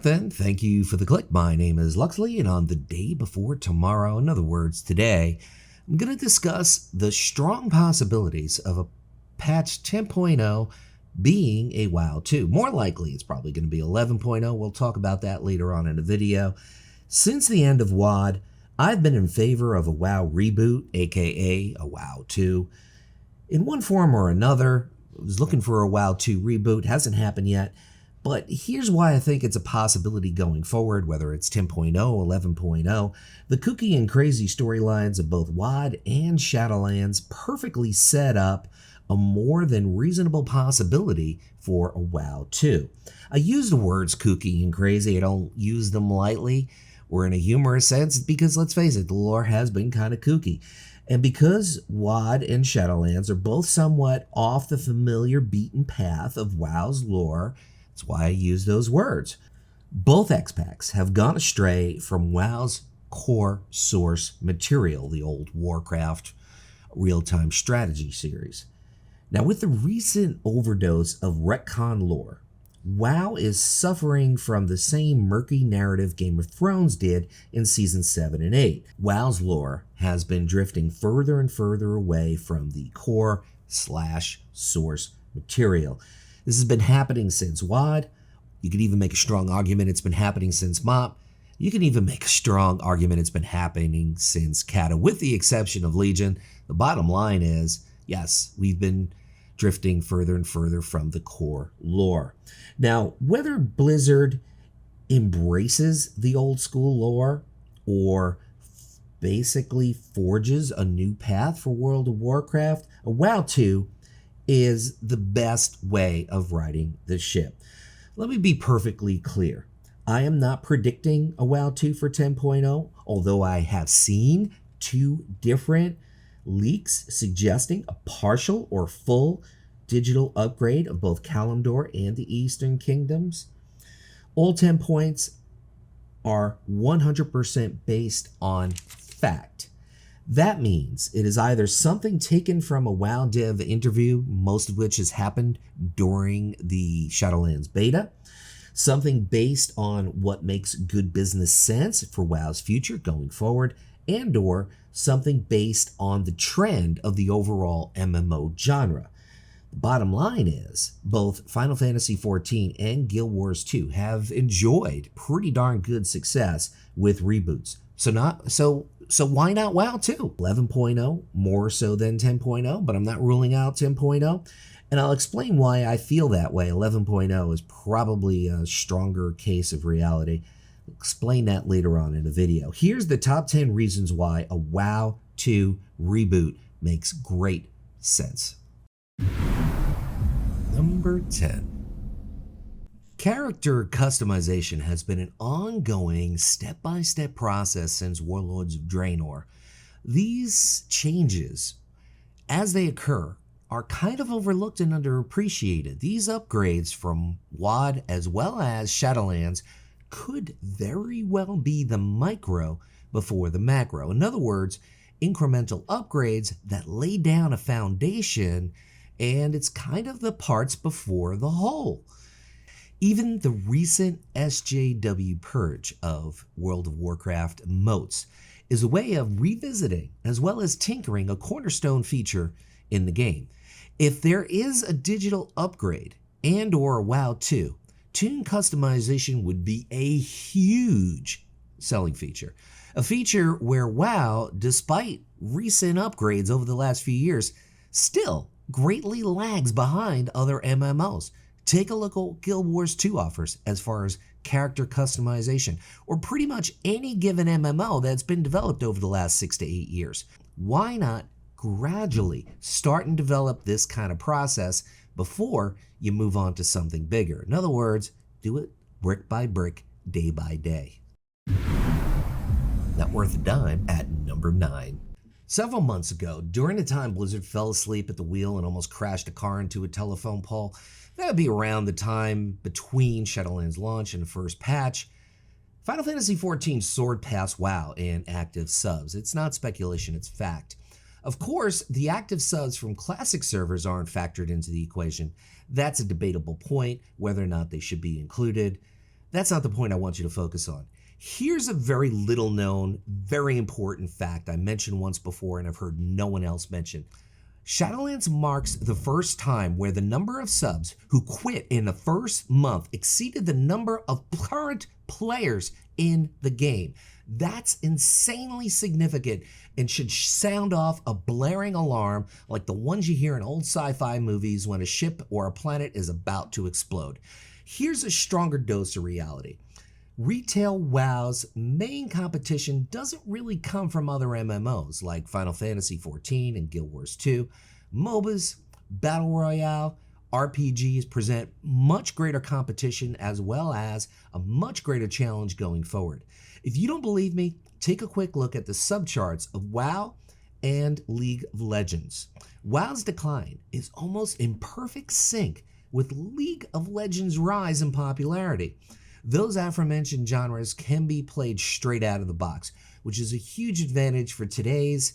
Alright then, thank you for the click. My name is Luxley, and on the day before tomorrow, in other words, today, I'm going to discuss the strong possibilities of a patch 10.0 being a WoW 2. More likely, it's probably going to be 11.0. We'll talk about that later on in the video. Since the end of WoD, I've been in favor of a WoW reboot, aka a WoW 2. In one form or another, I was looking for a WoW 2 reboot. Hasn't happened yet. But here's why I think it's a possibility going forward, whether it's 10.0, 11.0. The kooky and crazy storylines of both WoD and Shadowlands perfectly set up a more than reasonable possibility for a WoW 2. I use the words kooky and crazy. I don't use them lightly or in a humorous sense because, let's face it, the lore has been kind of kooky. And because WoD and Shadowlands are both somewhat off the familiar beaten path of WoW's lore, that's why I use those words. Both X-Packs have gone astray from WoW's core source material, the old Warcraft real-time strategy series. Now, with the recent overdose of retcon lore, WoW is suffering from the same murky narrative Game of Thrones did in Season 7 and 8. WoW's lore has been drifting further and further away from the core/source material. This has been happening since WoD. You could even make a strong argument it's been happening since MoP. You can even make a strong argument it's been happening since Cata, with the exception of Legion. The bottom line is, yes, we've been drifting further and further from the core lore. Now, whether Blizzard embraces the old school lore or basically forges a new path for World of Warcraft, a WoW 2 is the best way of riding the ship. Let me be perfectly clear. I am not predicting a WoW 2 for 10.0, although I have seen two different leaks suggesting a partial or full digital upgrade of both Kalimdor and the Eastern Kingdoms. All 10 points are 100% based on fact. That means it is either something taken from a WoW dev interview, most of which has happened during the Shadowlands Beta, something based on what makes good business sense for WoW's future going forward, and or something based on the trend of the overall MMO genre. The bottom line is, both Final Fantasy XIV and Guild Wars 2 have enjoyed pretty darn good success with reboots. So why not WoW 2? 11.0, more so than 10.0, but I'm not ruling out 10.0. And I'll explain why I feel that way. 11.0 is probably a stronger case of reality. I'll explain that later on in the video. Here's the top 10 reasons why a WoW 2 reboot makes great sense. Number 10. Character customization has been an ongoing step-by-step process since Warlords of Draenor. These changes, as they occur, are kind of overlooked and underappreciated. These upgrades from WoD as well as Shadowlands could very well be the micro before the macro. In other words, incremental upgrades that lay down a foundation, and it's kind of the parts before the whole. Even the recent SJW purge of World of Warcraft moats is a way of revisiting as well as tinkering a cornerstone feature in the game. If there is a digital upgrade and or a WoW 2, TOON customization would be a huge selling feature. A feature where WoW, despite recent upgrades over the last few years, still greatly lags behind other MMOs. Take a look at what Guild Wars 2 offers as far as character customization, or pretty much any given MMO that's been developed over the last 6 to 8 years. Why not gradually start and develop this kind of process before you move on to something bigger? In other words, do it brick by brick, day by day. Not worth a dime at number 9. Several months ago, during the time Blizzard fell asleep at the wheel and almost crashed a car into a telephone pole, that would be around the time between Shadowlands launch and the first patch, Final Fantasy XIV soared past WoW in active subs. It's not speculation, it's fact. Of course, the active subs from classic servers aren't factored into the equation. That's a debatable point, whether or not they should be included. That's not the point I want you to focus on. Here's a very little known, very important fact I mentioned once before and I've heard no one else mention. Shadowlands marks the first time where the number of subs who quit in the first month exceeded the number of current players in the game. That's insanely significant and should sound off a blaring alarm like the ones you hear in old sci-fi movies when a ship or a planet is about to explode. Here's a stronger dose of reality. Retail WoW's main competition doesn't really come from other MMOs like Final Fantasy XIV and Guild Wars 2. MOBAs, Battle Royale, RPGs present much greater competition as well as a much greater challenge going forward. If you don't believe me, take a quick look at the subcharts of WoW and League of Legends. WoW's decline is almost in perfect sync with League of Legends' rise in popularity. Those aforementioned genres can be played straight out of the box, which is a huge advantage for today's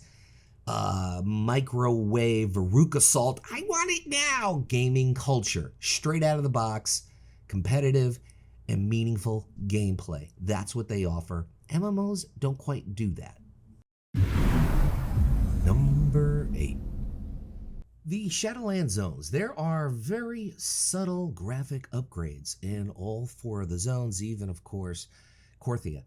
microwave Veruca Salt, I want it now gaming culture. Straight out of the box, competitive and meaningful gameplay. That's what they offer. MMOs don't quite do that. Number 8. The Shadowlands zones. There are very subtle graphic upgrades in all 4 of the zones, even of course Korthia.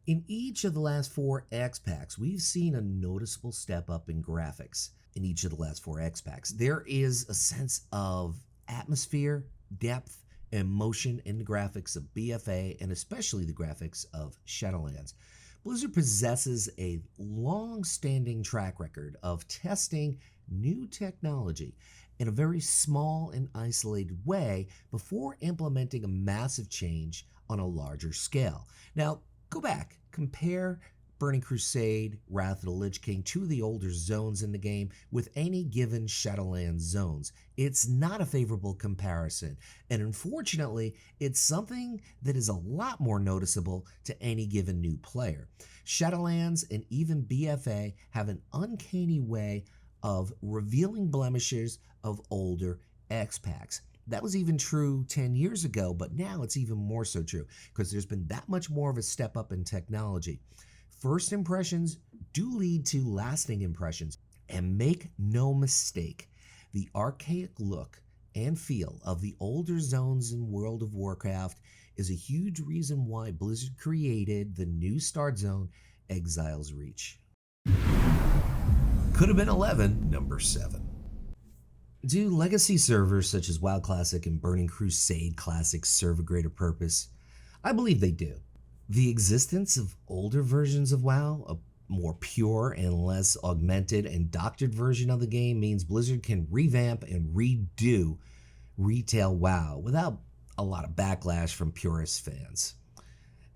In each of the last 4 X packs, we've seen a noticeable step up in graphics. In each of the last 4 X packs, there is a sense of atmosphere, depth, and motion in the graphics of BFA and especially the graphics of Shadowlands. Blizzard possesses a long-standing track record of testing new technology in a very small and isolated way before implementing a massive change on a larger scale. Now, go back, compare Burning Crusade, Wrath of the Lich King, 2 of the older zones in the game, with any given Shadowlands zones. It's not a favorable comparison, and unfortunately, it's something that is a lot more noticeable to any given new player. Shadowlands and even BFA have an uncanny way of revealing blemishes of older X packs. That was even true 10 years ago, but now it's even more so true because there's been that much more of a step up in technology. First impressions do lead to lasting impressions, and make no mistake, the archaic look and feel of the older zones in World of Warcraft is a huge reason why Blizzard created the new start zone, Exile's Reach. Could have been 11, number 7. Do legacy servers such as WoW Classic and Burning Crusade Classic serve a greater purpose? I believe they do. The existence of older versions of WoW, a more pure and less augmented and doctored version of the game, means Blizzard can revamp and redo retail WoW without a lot of backlash from purist fans.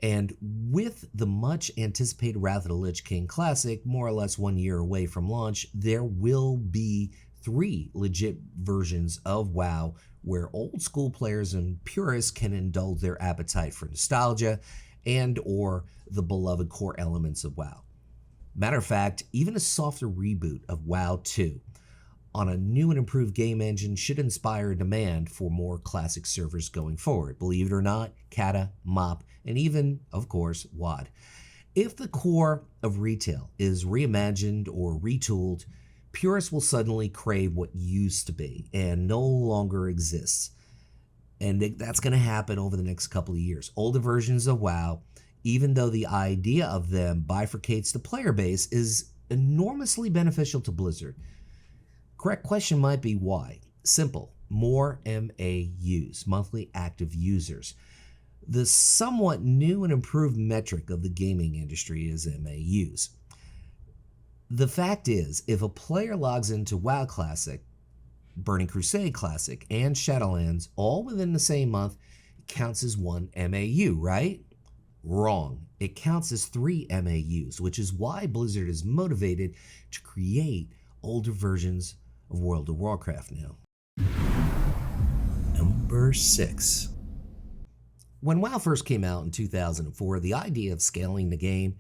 And with the much anticipated Wrath of the Lich King Classic more or less 1 year away from launch, there will be 3 legit versions of WoW where old school players and purists can indulge their appetite for nostalgia and or the beloved core elements of WoW. Matter of fact, even a softer reboot of WoW 2 on a new and improved game engine should inspire demand for more classic servers going forward. Believe it or not, Kata, MOP, and even, of course, WoD. If the core of retail is reimagined or retooled, purists will suddenly crave what used to be and no longer exists. And that's going to happen over the next couple of years. Older versions of WoW, even though the idea of them bifurcates the player base, is enormously beneficial to Blizzard. Correct question might be why. Simple. More MAUs, monthly active users. The somewhat new and improved metric of the gaming industry is MAUs. The fact is, if a player logs into WoW Classic, Burning Crusade Classic, and Shadowlands all within the same month, it counts as 1 MAU, right? Wrong. It counts as 3 MAUs, which is why Blizzard is motivated to create older versions of World of Warcraft now. Number 6. When WoW first came out in 2004, the idea of scaling the game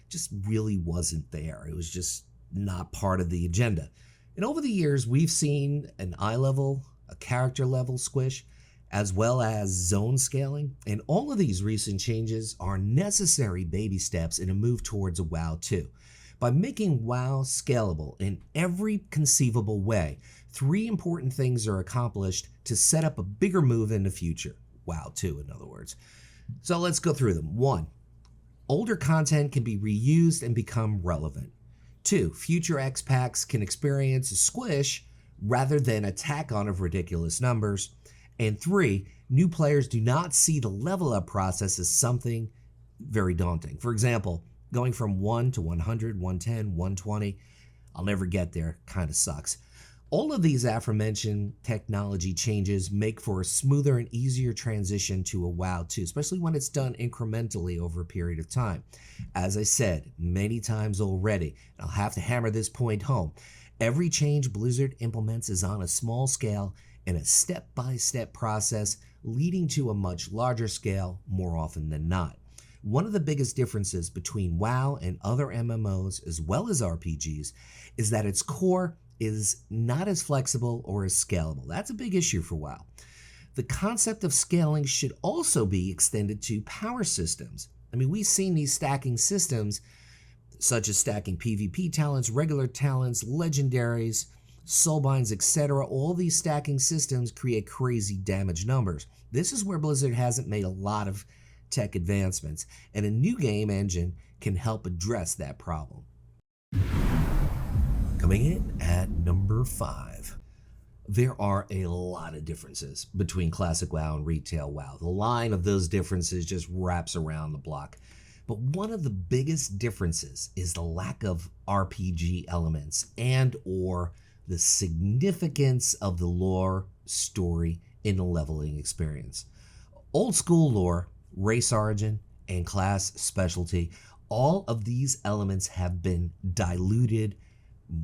just really wasn't there. It was just not part of the agenda. And over the years, we've seen an eye level, a character level squish, as well as zone scaling, and all of these recent changes are necessary baby steps in a move towards a WoW 2. By making WoW scalable in every conceivable way, 3 important things are accomplished to set up a bigger move in the future. WoW 2, in other words. So let's go through them. 1. Older content can be reused and become relevant. 2. Future X packs can experience a squish rather than a tack-on of ridiculous numbers. And 3. New players do not see the level up process as something very daunting. For example, going from 1 to 100, 110, 120, I'll never get there, kind of sucks. All of these aforementioned technology changes make for a smoother and easier transition to a WoW 2, especially when it's done incrementally over a period of time. As I said many times already, and I'll have to hammer this point home, every change Blizzard implements is on a small scale and a step-by-step process leading to a much larger scale more often than not. One of the biggest differences between WoW and other MMOs as well as RPGs is that its core is not as flexible or as scalable. That's a big issue for WoW. The concept of scaling should also be extended to power systems. I mean, we've seen these stacking systems such as stacking PvP talents, regular talents, legendaries, soulbinds, etc. All these stacking systems create crazy damage numbers. This is where Blizzard hasn't made a lot of tech advancements, and a new game engine can help address that problem. Coming in at number 5. There are a lot of differences between Classic WoW and Retail WoW. The line of those differences just wraps around the block. But one of the biggest differences is the lack of RPG elements and or the significance of the lore story in the leveling experience. Old school lore, race origin, and class specialty, all of these elements have been diluted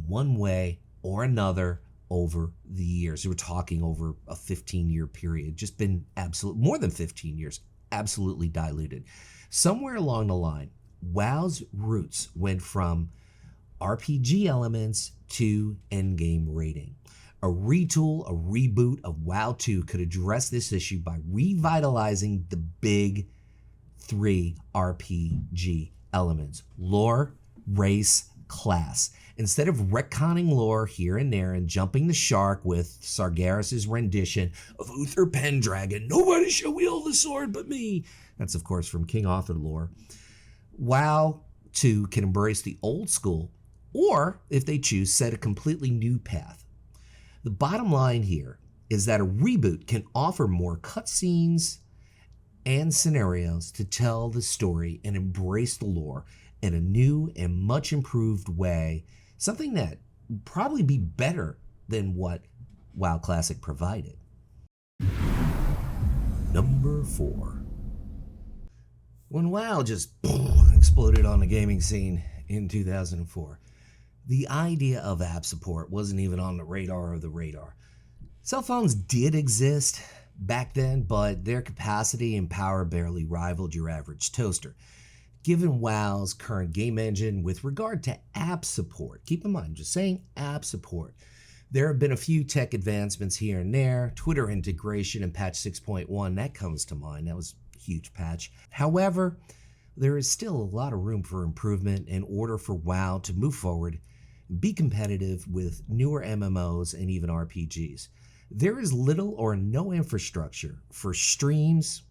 one way or another over the years. We're talking over a 15-year period, just been more than 15 years, absolutely diluted. Somewhere along the line, WoW's roots went from RPG elements to endgame rating. A retool, a reboot of WoW 2 could address this issue by revitalizing the big 3 RPG elements: lore, race, class. Instead of retconning lore here and there and jumping the shark with Sargeras' rendition of Uther Pendragon, nobody shall wield the sword but me. That's, of course, from King Arthur lore. WoW 2 can embrace the old school, or, if they choose, set a completely new path. The bottom line here is that a reboot can offer more cutscenes and scenarios to tell the story and embrace the lore in a new and much improved way, something that would probably be better than what WoW Classic provided. Number 4. When WoW just exploded on the gaming scene in 2004, the idea of app support wasn't even on the radar of the radar. Cell phones did exist back then, but their capacity and power barely rivaled your average toaster. Given WoW's current game engine with regard to app support, keep in mind, just saying app support, there have been a few tech advancements here and there. Twitter integration in patch 6.1, that comes to mind. That was a huge patch. However, there is still a lot of room for improvement in order for WoW to move forward, be competitive with newer MMOs and even RPGs. There is little or no infrastructure for streams,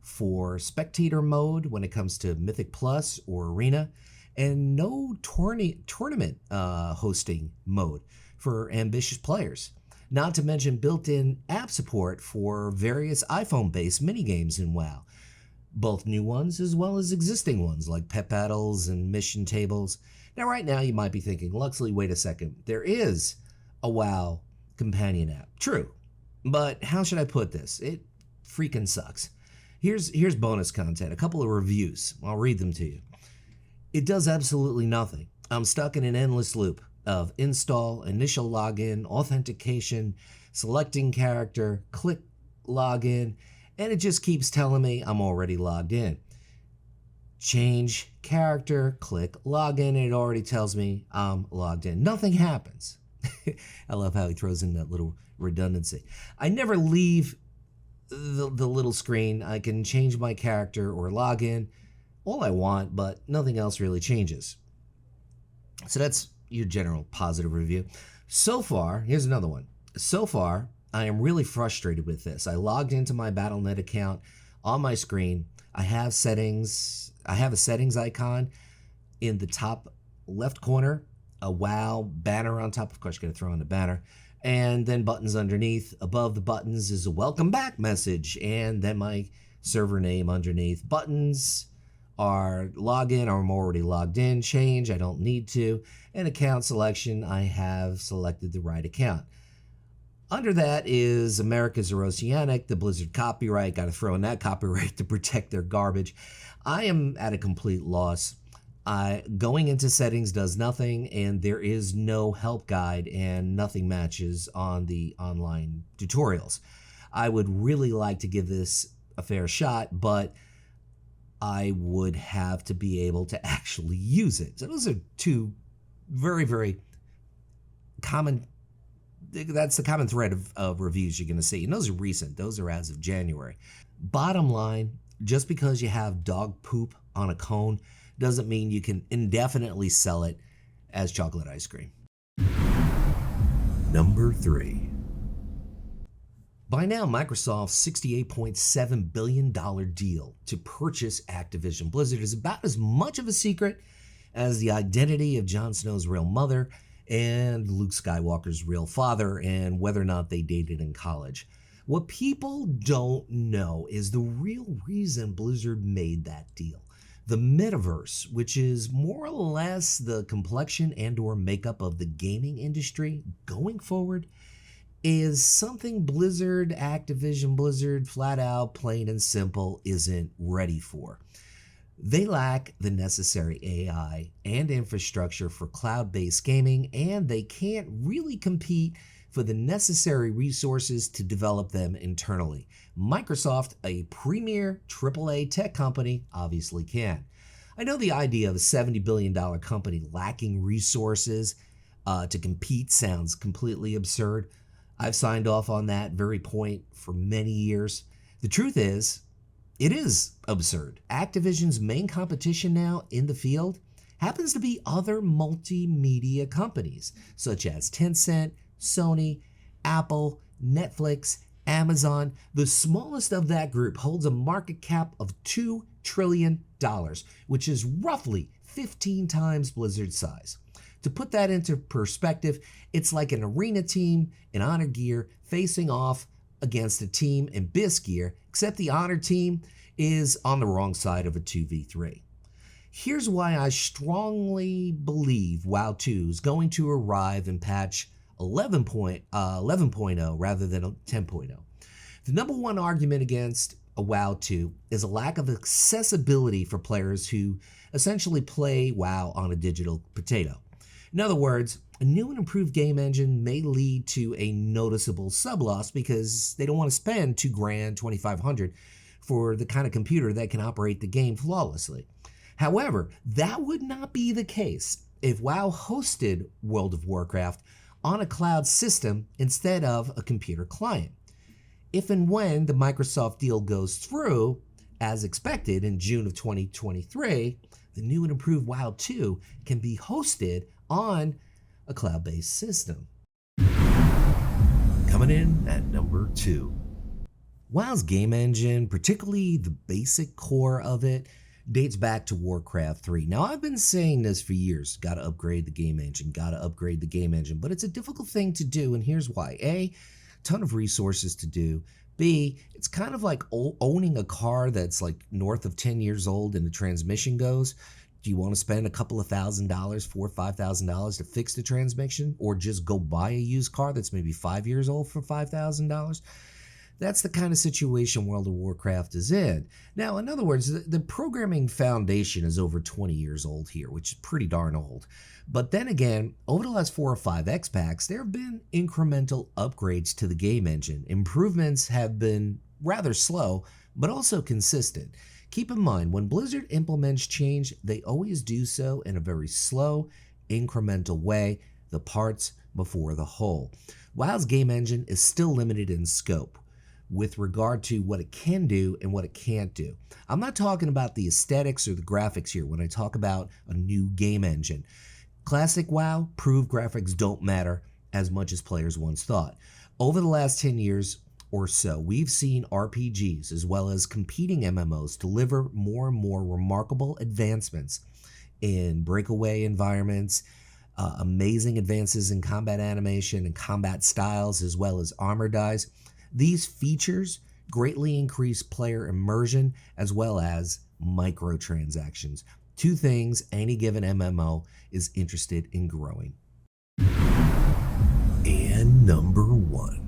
for spectator mode when it comes to Mythic Plus or Arena, and no tournament hosting mode for ambitious players. Not to mention built-in app support for various iPhone-based minigames in WoW, both new ones as well as existing ones like pet battles and mission tables. Now, right now, you might be thinking, Luxley, wait a second. There is a WoW companion app. True. But how should I put this? It freaking sucks. Here's bonus content, a couple of reviews. I'll read them to you. It does absolutely nothing. I'm stuck in an endless loop of install, initial login, authentication, selecting character, click login, and it just keeps telling me I'm already logged in. Change character, click login, and it already tells me I'm logged in. Nothing happens. I love how he throws in that little redundancy. I never leave the little screen. I can change my character or log in all I want, but nothing else really changes. So that's your general positive review. So far, here's another one. So far, I am really frustrated with this. I logged into my Battle.net account. On my screen, I have settings. I have a settings icon in the top left corner, a WoW banner on top. Of course, you got to throw in the banner. And then buttons underneath. Above the buttons is a welcome back message. And then my server name underneath. Buttons are login, I'm already logged in. Change, I don't need to. And account selection, I have selected the right account. Under that is America's Oceanic, the Blizzard copyright. Got to throw in that copyright to protect their garbage. I am at a complete loss. Going into settings does nothing, and there is no help guide, and nothing matches on the online tutorials. I would really like to give this a fair shot, but I would have to be able to actually use it. So those are two very, very common. That's the common thread of reviews you're going to see. And those are recent. Those are as of January. Bottom line, just because you have dog poop on a cone doesn't mean you can indefinitely sell it as chocolate ice cream. Number 3. By now, Microsoft's $68.7 billion deal to purchase Activision Blizzard is about as much of a secret as the identity of Jon Snow's real mother and Luke Skywalker's real father and whether or not they dated in college. What people don't know is the real reason Blizzard made that deal. The metaverse, which is more or less the complexion and or makeup of the gaming industry going forward, is something Blizzard, Activision Blizzard, flat out, plain and simple, isn't ready for. They lack the necessary AI and infrastructure for cloud-based gaming, and they can't really compete for the necessary resources to develop them internally. Microsoft, a premier AAA tech company, obviously can. I know the idea of a $70 billion company lacking resources to compete sounds completely absurd. I've signed off on that very point for many years. The truth is, it is absurd. Activision's main competition now in the field happens to be other multimedia companies, such as Tencent, Sony, Apple, Netflix, Amazon. The smallest of that group holds a market cap of $2 trillion, which is roughly 15 times Blizzard's size. To put that into perspective, it's like an arena team in Honor gear facing off against a team in BIS gear, except the Honor team is on the wrong side of a 2v3. Here's why I strongly believe WoW 2 is going to arrive in patch 11.0 rather than 10.0. The number one argument against a WoW 2 is a lack of accessibility for players who essentially play WoW on a digital potato. In other words, a new and improved game engine may lead to a noticeable sub-loss because they don't want to spend $2,000, $2,500 for the kind of computer that can operate the game flawlessly. However, that would not be the case if WoW hosted World of Warcraft on a cloud system instead of a computer client. If and when the Microsoft deal goes through, as expected in June of 2023, the new and improved WoW 2 can be hosted on a cloud-based system. Coming in at number 2. WoW's game engine, particularly the basic core of it, dates back to Warcraft 3. Now, I've been saying this for years. Gotta upgrade the game engine, but it's a difficult thing to do, and here's why. A, ton of resources to do. B, it's kind of like owning a car that's like north of 10 years old and the transmission goes. Do you want to spend a couple of $1,000, $4,000 or $5,000 to fix the transmission, or just go buy a used car that's maybe 5 years old for $5,000? That's the kind of situation World of Warcraft is in. Now, in other words, the programming foundation is over 20 years old here, which is pretty darn old. But then again, over the last 4 or 5 X packs, there have been incremental upgrades to the game engine. Improvements have been rather slow, but also consistent. Keep in mind, when Blizzard implements change, they always do so in a very slow, incremental way, the parts before the whole. WoW's game engine is still limited in scope. with regard to what it can do and what it can't do. I'm not talking about the aesthetics or the graphics here when I talk about a new game engine. Classic WoW proved graphics don't matter as much as players once thought. Over the last 10 years or so, we've seen RPGs as well as competing MMOs deliver more and more remarkable advancements in breakaway environments, amazing advances in combat animation and combat styles, as well as armor dies. These features greatly increase player immersion as well as microtransactions, two things any given MMO is interested in growing. And number 1.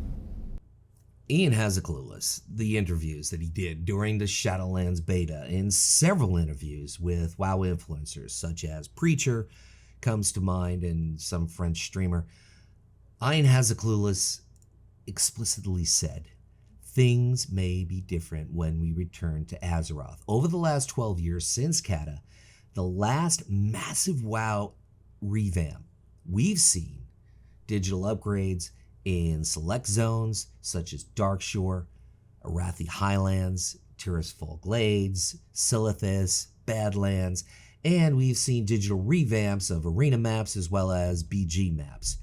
Ian Hasiclulus, the interviews that he did during the Shadowlands Beta, in several interviews with WoW influencers such as Preacher comes to mind and some French streamer. Ian Hasiclulus explicitly said, things may be different when we return to Azeroth. Over the last 12 years since Cata, the last massive WoW revamp, we've seen digital upgrades in select zones such as Darkshore, Arathi Highlands, Tirisfal Glades, Silithus, Badlands, and we've seen digital revamps of arena maps as well as BG maps.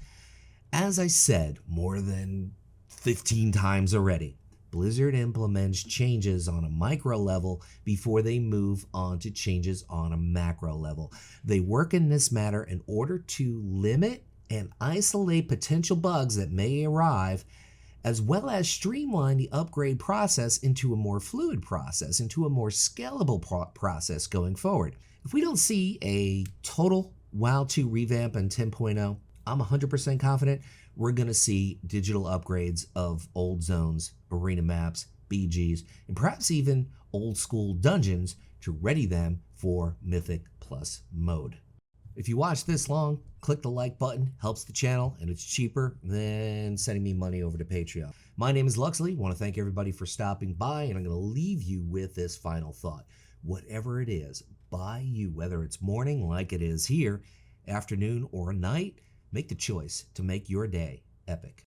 As I said more than 15 times already, Blizzard implements changes on a micro level before they move on to changes on a macro level. They work in this manner in order to limit and isolate potential bugs that may arrive, as well as streamline the upgrade process into a more fluid process, into a more scalable process going forward. If we don't see a total WoW 2 revamp in 10.0, I'm 100% confident we're going to see digital upgrades of old zones, arena maps, BGs, and perhaps even old school dungeons to ready them for Mythic Plus mode. If you watch this long, click the like button, helps the channel, and it's cheaper than sending me money over to Patreon. My name is Luxley. I want to thank everybody for stopping by, and I'm going to leave you with this final thought. Whatever it is, by you, whether it's morning like it is here, afternoon, or night, make the choice to make your day epic.